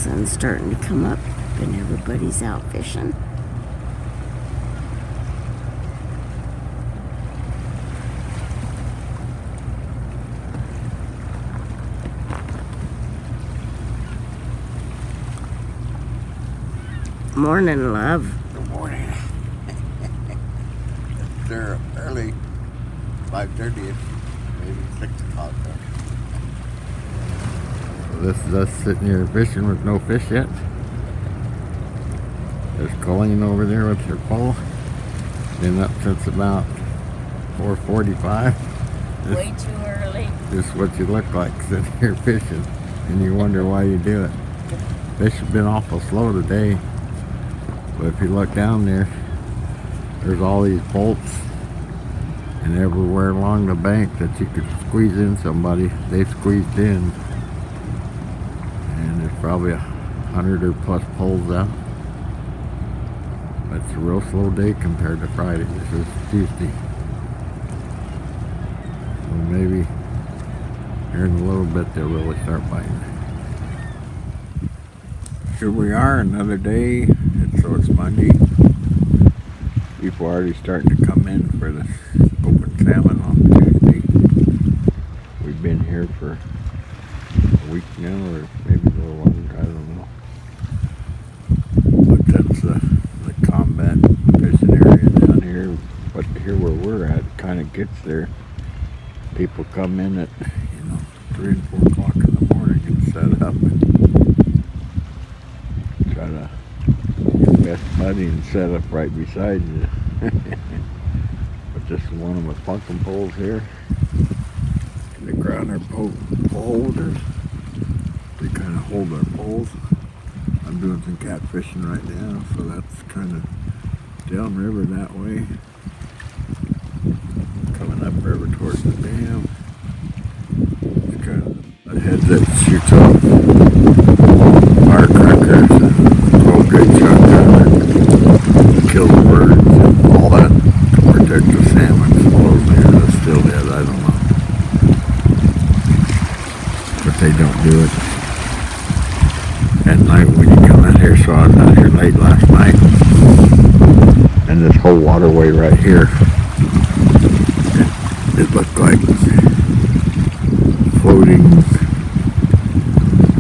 sun's starting to come up and everybody's out fishing. Morning, love. Good morning. They're early, 5:30, maybe 6 o'clock. So this is us sitting here fishing with no fish yet. There's Colleen over there with her pole. Been up since about 4:45. Way too early. This is what you look like sitting here fishing, and you wonder why you do it. Fish have been awful slow today. But if you look down there, there's all these bolts, and everywhere along the bank that you could squeeze in somebody, they've squeezed in. And there's probably 100 or plus poles out. But it's a real slow day compared to Friday. This is Tuesday. So maybe here in a little bit they'll really start biting. Here we are, another day. So it's Monday. People are already starting to come in for the open salmon on Tuesday. We've been here for a week now, or maybe a little longer, I don't know. But that's the combat fishing area down here. But here where we're at, it kind of gets there. People come in at 3 and 4 o'clock in the morning and set up and try to best buddy and set up right beside you. But this is one of my pumpkin poles here. They ground our pole holders. They kind of hold our poles. I'm doing some catfishing right now, so that's kind of downriver that way. Coming upriver towards the dam. It's kind of a head that shoots off firecrackers and 12 gauge shotgun and kill the birds and all that to protect the salmon. Supposedly, or the steelhead, I don't know. But they don't do it at night when you come out here. So I was out here late last night, and this whole waterway right here, it looked like floating,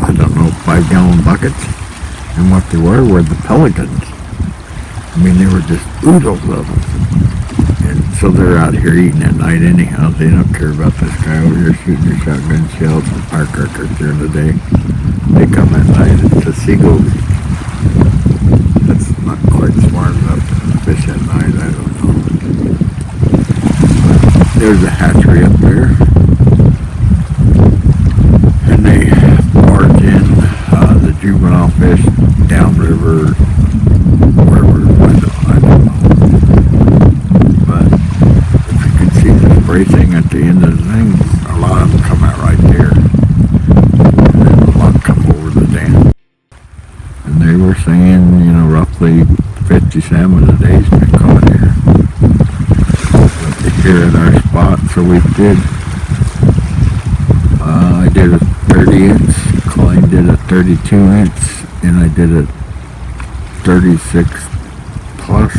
I don't know, 5-gallon buckets. And what they were the pelicans. I mean, they were just oodles of them. And so they're out here eating at night anyhow. They don't care about this guy over here shooting their shotgun shells and firecrackers during the day. They come at night. It's the seagulls. That's not quite smart enough to fish at night. I don't know. But there's a hatchery up there. And they barge in the juvenile fish downriver, wherever, I don't know. But if you can see the spray thing at the end of the thing, a lot of them come out right there. And then a lot come over the dam. And they were saying, roughly 50 salmon a day's been caught here. Here at our spot, so we did, I did a 30-inch, Colleen did a 32-inch, and I did a 36 plus,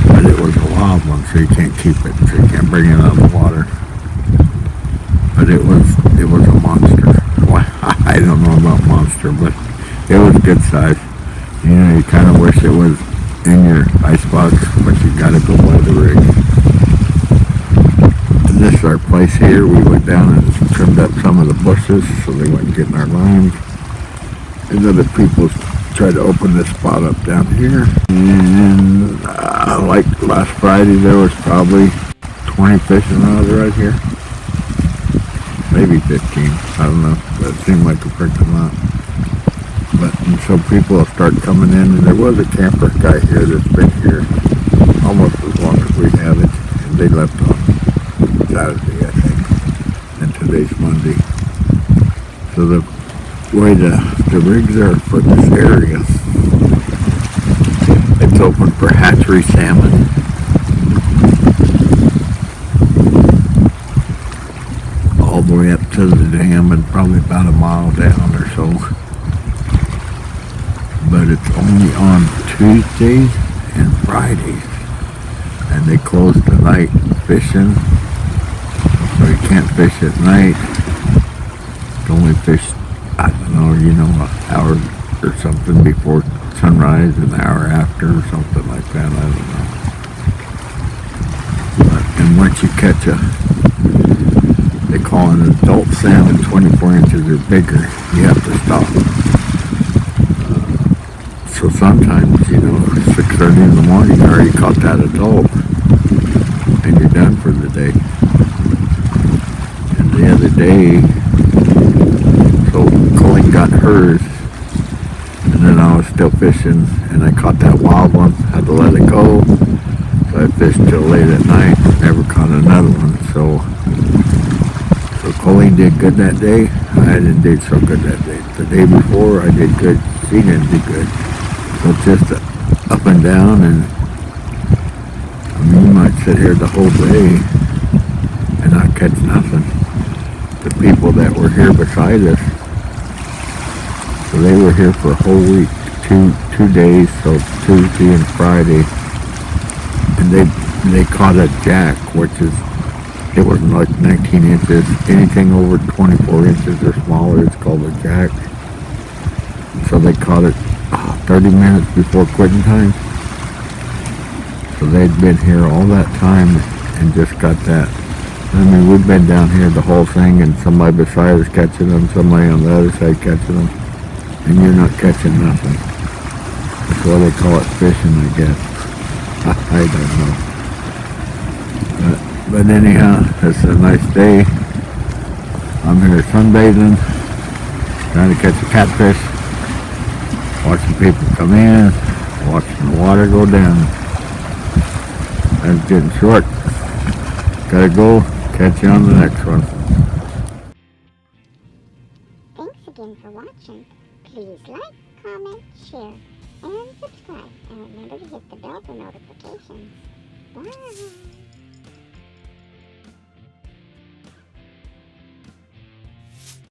but it was a wild one, so you can't keep it, so you can't bring it out of the water. But it was a monster. Well, I don't know about monster, but it was good size. You kind of wish it was in your icebox, but you gotta go by the rig. This is our place here. We went down and trimmed up some of the bushes so they wouldn't get in our lines. And other people tried to open this spot up down here. And like last Friday, there was probably 20 fishing rods right here. Maybe 15. I don't know. That seemed like a freaking lot. But and so people will start coming in. And there was a camper guy here that's been here almost as long as we had it. And they left on Saturday, I think, and today's Monday. So the way the rigs are for this area, it's open for hatchery salmon. All the way up to the dam and probably about a mile down or so. it's only on Tuesdays and Fridays. And they close tonight fishing, so you can't fish at night. You can only fish, I don't know, an hour or something before sunrise, an hour after, or something like that. I don't know. And once you catch they call an adult salmon 24 inches or bigger, you have to stop. So sometimes, 6:30 in the morning, you already caught that adult, and you're done for the day. And the other day, so Colleen got hers, and then I was still fishing, and I caught that wild one, had to let it go. So I fished till late at night, never caught another one. So Colleen did good that day. I didn't do so good that day. The day before, I did good. She didn't do good. So it's just up and down, and you might sit here the whole day and not catch nothing. The people that were here beside us, so they were here for a whole week, two days, so Tuesday and Friday, and they caught a jack, which is, it was like 19 inches. Anything over 24 inches or smaller, it's called a jack. So they caught it 30 minutes before quitting time. So they'd been here all that time and just got that. I mean, we've been down here the whole thing, and somebody beside us catching them, somebody on the other side catching them, and you're not catching nothing. That's why they call it fishing, I guess. I don't know. But anyhow, it's a nice day. I'm here sunbathing, trying to catch a catfish, watching people come in, watching the water go down. That's getting short. Gotta go. Catch you on the next one. Thanks again for watching. Please like, comment, share, and subscribe. And remember to hit the bell for notifications. Bye!